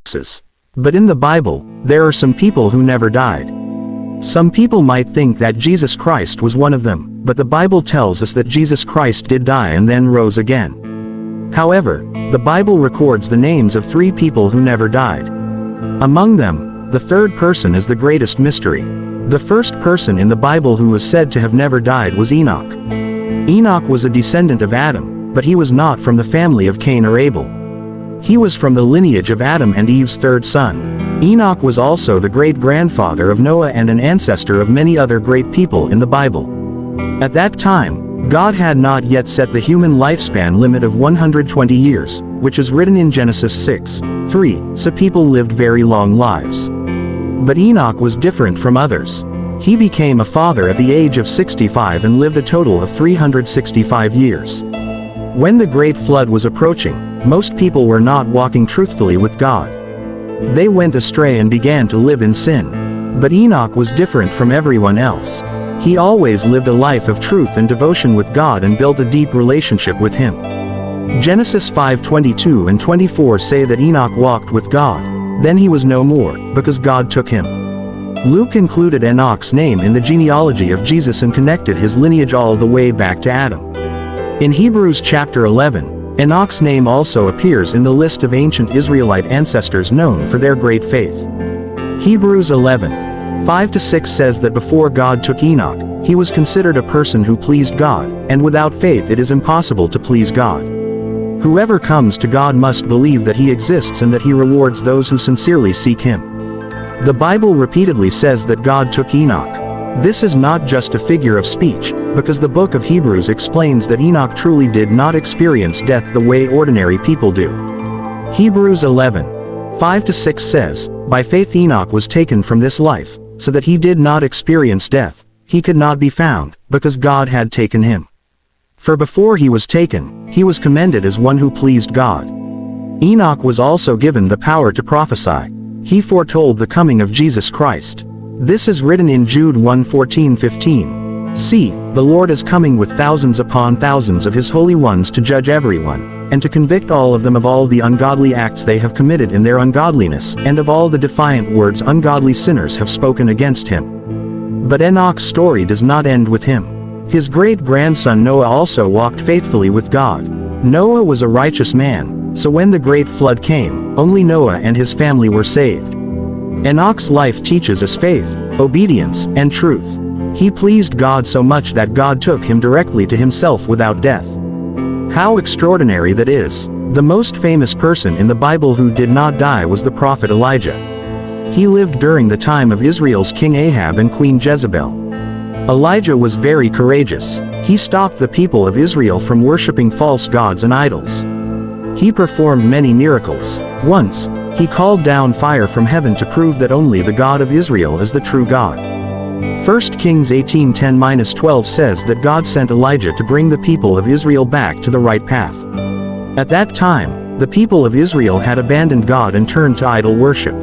boxes. But in the Bible, there are some people who never died. Some people might think that Jesus Christ was one of them, but the Bible tells us that Jesus Christ did die and then rose again. However, the Bible records the names of 3 people who never died. Among them, the third person is the greatest mystery. The first person in the Bible who was said to have never died was Enoch. Enoch was a descendant of Adam, but he was not from the family of Cain or Abel. He was from the lineage of Adam and Eve's third son. Enoch was also the great-grandfather of Noah and an ancestor of many other great people in the Bible. At that time, God had not yet set the human lifespan limit of 120 years, which is written in Genesis 6:3, so people lived very long lives. But Enoch was different from others. He became a father at the age of 65 and lived a total of 365 years. When the great flood was approaching, most people were not walking truthfully with God. They went astray and began to live in sin. But Enoch was different from everyone else. He always lived a life of truth and devotion with God and built a deep relationship with Him. Genesis 5:22 and 24 say that Enoch walked with God. Then he was no more, because God took him. Luke included Enoch's name in the genealogy of Jesus and connected his lineage all the way back to Adam. In Hebrews chapter 11, Enoch's name also appears in the list of ancient Israelite ancestors known for their great faith. Hebrews 11:5-6 says that before God took Enoch, he was considered a person who pleased God, and without faith it is impossible to please God. Whoever comes to God must believe that He exists and that He rewards those who sincerely seek Him. The Bible repeatedly says that God took Enoch. This is not just a figure of speech, because the book of Hebrews explains that Enoch truly did not experience death the way ordinary people do. Hebrews 11:5-6 says, "By faith Enoch was taken from this life, so that he did not experience death. He could not be found, because God had taken him. For before he was taken, he was commended as one who pleased God." Enoch was also given the power to prophesy. He foretold the coming of Jesus Christ. This is written in Jude 1:14-15. "See, the Lord is coming with thousands upon thousands of His holy ones to judge everyone, and to convict all of them of all the ungodly acts they have committed in their ungodliness, and of all the defiant words ungodly sinners have spoken against Him." But Enoch's story does not end with him. His great-grandson Noah also walked faithfully with God. Noah was a righteous man, so when the great flood came, only Noah and his family were saved. Enoch's life teaches us faith, obedience, and truth. He pleased God so much that God took him directly to Himself without death. How extraordinary that is! The most famous person in the Bible who did not die was the prophet Elijah. He lived during the time of Israel's King Ahab and Queen Jezebel. Elijah was very courageous. He stopped the people of Israel from worshiping false gods and idols. He performed many miracles. Once, he called down fire from heaven to prove that only the God of Israel is the true God. 1 Kings 18:10-12 says that God sent Elijah to bring the people of Israel back to the right path. At that time, the people of Israel had abandoned God and turned to idol worship.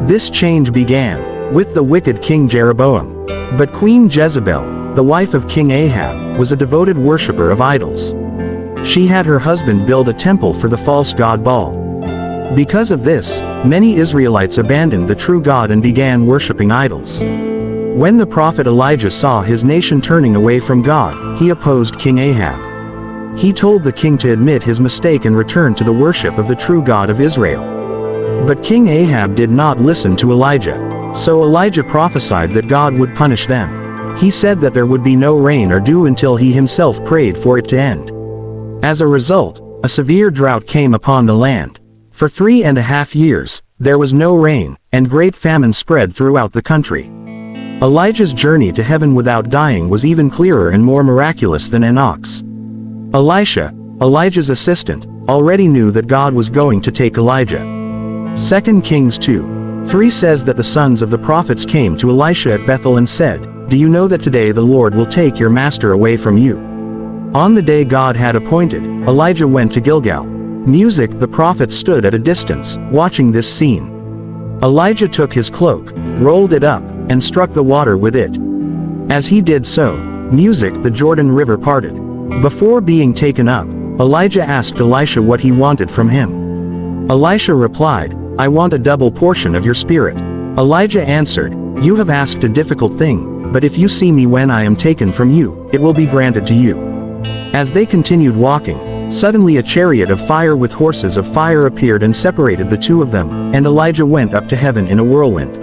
This change began with the wicked King Jeroboam. But Queen Jezebel, the wife of King Ahab, was a devoted worshiper of idols. She had her husband build a temple for the false god Baal. Because of this, many Israelites abandoned the true God and began worshiping idols. When the prophet Elijah saw his nation turning away from God, he opposed King Ahab. He told the king to admit his mistake and return to the worship of the true God of Israel. But King Ahab did not listen to Elijah. So Elijah prophesied that God would punish them. He said that there would be no rain or dew until he himself prayed for it to end. As a result, a severe drought came upon the land. For 3.5 years, there was no rain, and great famine spread throughout the country. Elijah's journey to heaven without dying was even clearer and more miraculous than Enoch's. Elisha, Elijah's assistant, already knew that God was going to take Elijah. 2 Kings 2:3 says that the sons of the prophets came to Elisha at Bethel and said, "Do you know that today the Lord will take your master away from you?" On the day God had appointed, Elijah went to Gilgal. The prophet stood at a distance, watching this scene. Elijah took his cloak, rolled it up, and struck the water with it. As he did so, the Jordan River parted. Before being taken up, Elijah asked Elisha what he wanted from him. Elisha replied, I want a double portion of your spirit." Elijah answered, "You have asked a difficult thing, but if you see me when I am taken from you, it will be granted to you." As they continued walking, suddenly a chariot of fire with horses of fire appeared and separated the two of them, and Elijah went up to heaven in a whirlwind.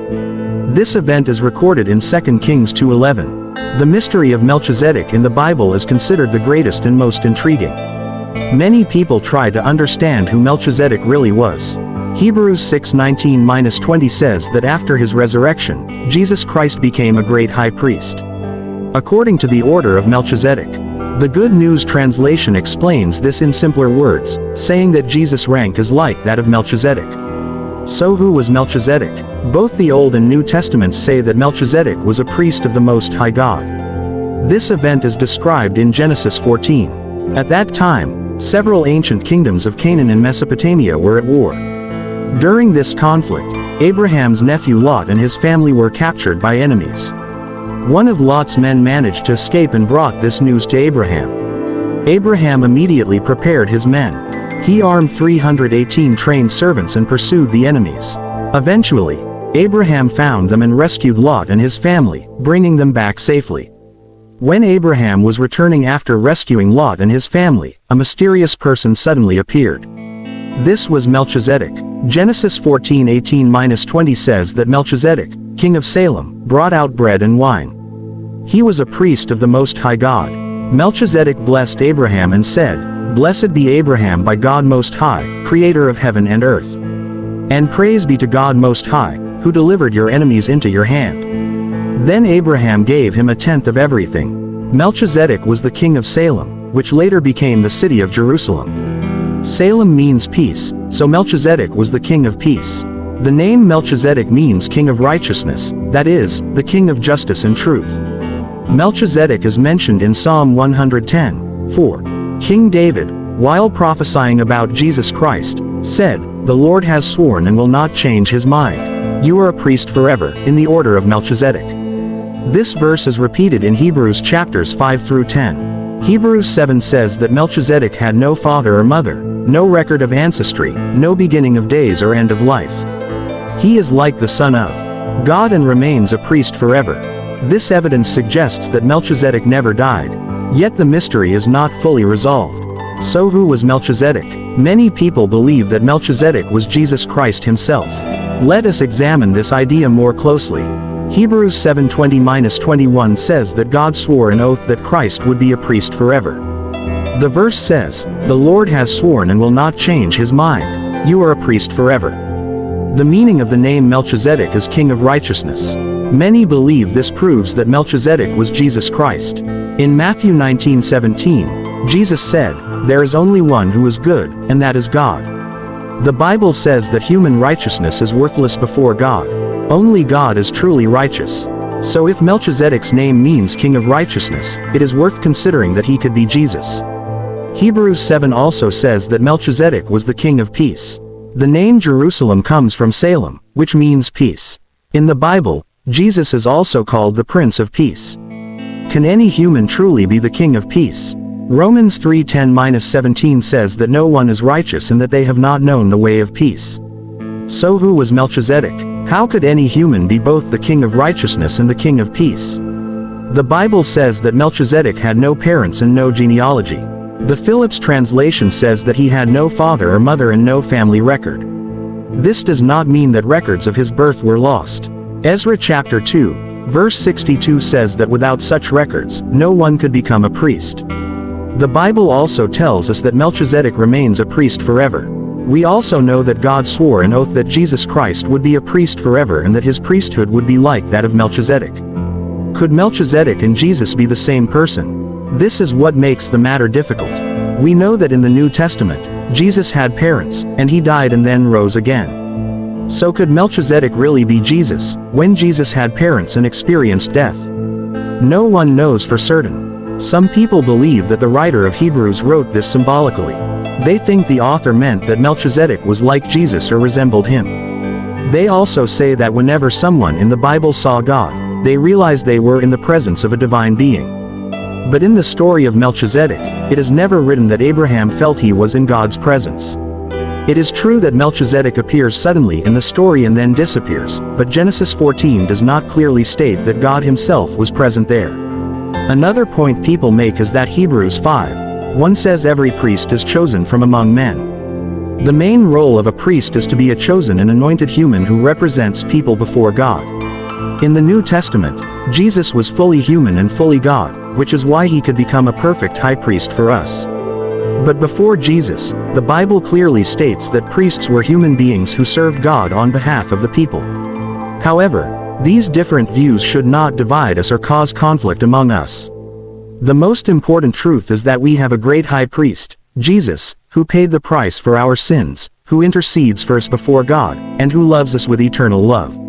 This event is recorded in 2 Kings 2:11. The mystery of Melchizedek in the Bible is considered the greatest and most intriguing. Many people try to understand who Melchizedek really was. Hebrews 6:19-20 says that after his resurrection, Jesus Christ became a great high priest, according to the order of Melchizedek. The Good News translation explains this in simpler words, saying that Jesus' rank is like that of Melchizedek. So who was Melchizedek? Both the Old and New Testaments say that Melchizedek was a priest of the Most High God. This event is described in Genesis 14. At that time, several ancient kingdoms of Canaan and Mesopotamia were at war. During this conflict, Abraham's nephew Lot and his family were captured by enemies. One of Lot's men managed to escape and brought this news to Abraham. Abraham immediately prepared his men. He armed 318 trained servants and pursued the enemies. Eventually, Abraham found them and rescued Lot and his family, bringing them back safely. When Abraham was returning after rescuing Lot and his family, a mysterious person suddenly appeared. This was Melchizedek. Genesis 14:18-20 says that Melchizedek, king of Salem, brought out bread and wine. He was a priest of the Most High God. Melchizedek blessed Abraham and said, "Blessed be Abraham by God Most High, creator of heaven and earth. And praise be to God Most High, who delivered your enemies into your hand." Then Abraham gave him a tenth of everything. Melchizedek was the king of Salem, which later became the city of Jerusalem. Salem means peace, so Melchizedek was the king of peace. The name Melchizedek means king of righteousness, that is, the king of justice and truth. Melchizedek is mentioned in Psalm 110:4. King David, while prophesying about Jesus Christ, said, "The Lord has sworn and will not change his mind. You are a priest forever, in the order of Melchizedek." This verse is repeated in Hebrews chapters 5-10. Hebrews 7 says that Melchizedek had no father or mother, no record of ancestry, no beginning of days or end of life. He is like the Son of God and remains a priest forever. This evidence suggests that Melchizedek never died. Yet the mystery is not fully resolved. So who was Melchizedek? Many people believe that Melchizedek was Jesus Christ himself. Let us examine this idea more closely. Hebrews 7:20-21 says that God swore an oath that Christ would be a priest forever. The verse says, "The Lord has sworn and will not change his mind. You are a priest forever." The meaning of the name Melchizedek is king of righteousness. Many believe this proves that Melchizedek was Jesus Christ. In Matthew 19:17, Jesus said, "There is only one who is good, and that is God." The Bible says that human righteousness is worthless before God. Only God is truly righteous. So if Melchizedek's name means king of righteousness, it is worth considering that he could be Jesus. Hebrews 7 also says that Melchizedek was the king of peace. The name Jerusalem comes from Salem, which means peace. In the Bible, Jesus is also called the Prince of Peace. Can any human truly be the king of peace? Romans 3:10-17 says that no one is righteous and that they have not known the way of peace. So who was Melchizedek? How could any human be both the king of righteousness and the king of peace? The Bible says that Melchizedek had no parents and no genealogy. The Phillips translation says that he had no father or mother and no family record. This does not mean that records of his birth were lost. Ezra chapter 2, verse 62 says that without such records, no one could become a priest. The Bible also tells us that Melchizedek remains a priest forever. We also know that God swore an oath that Jesus Christ would be a priest forever and that his priesthood would be like that of Melchizedek. Could Melchizedek and Jesus be the same person? This is what makes the matter difficult. We know that in the New Testament, Jesus had parents, and he died and then rose again. So could Melchizedek really be Jesus, when Jesus had parents and experienced death? No one knows for certain. Some people believe that the writer of Hebrews wrote this symbolically. They think the author meant that Melchizedek was like Jesus or resembled him. They also say that whenever someone in the Bible saw God, they realized they were in the presence of a divine being. But in the story of Melchizedek, it is never written that Abraham felt he was in God's presence. It is true that Melchizedek appears suddenly in the story and then disappears, but Genesis 14 does not clearly state that God himself was present there. Another point people make is that Hebrews 5:1 says every priest is chosen from among men. The main role of a priest is to be a chosen and anointed human who represents people before God. In the New Testament, Jesus was fully human and fully God, which is why he could become a perfect high priest for us. But before Jesus, the Bible clearly states that priests were human beings who served God on behalf of the people. However, these different views should not divide us or cause conflict among us. The most important truth is that we have a great high priest, Jesus, who paid the price for our sins, who intercedes for us before God, and who loves us with eternal love.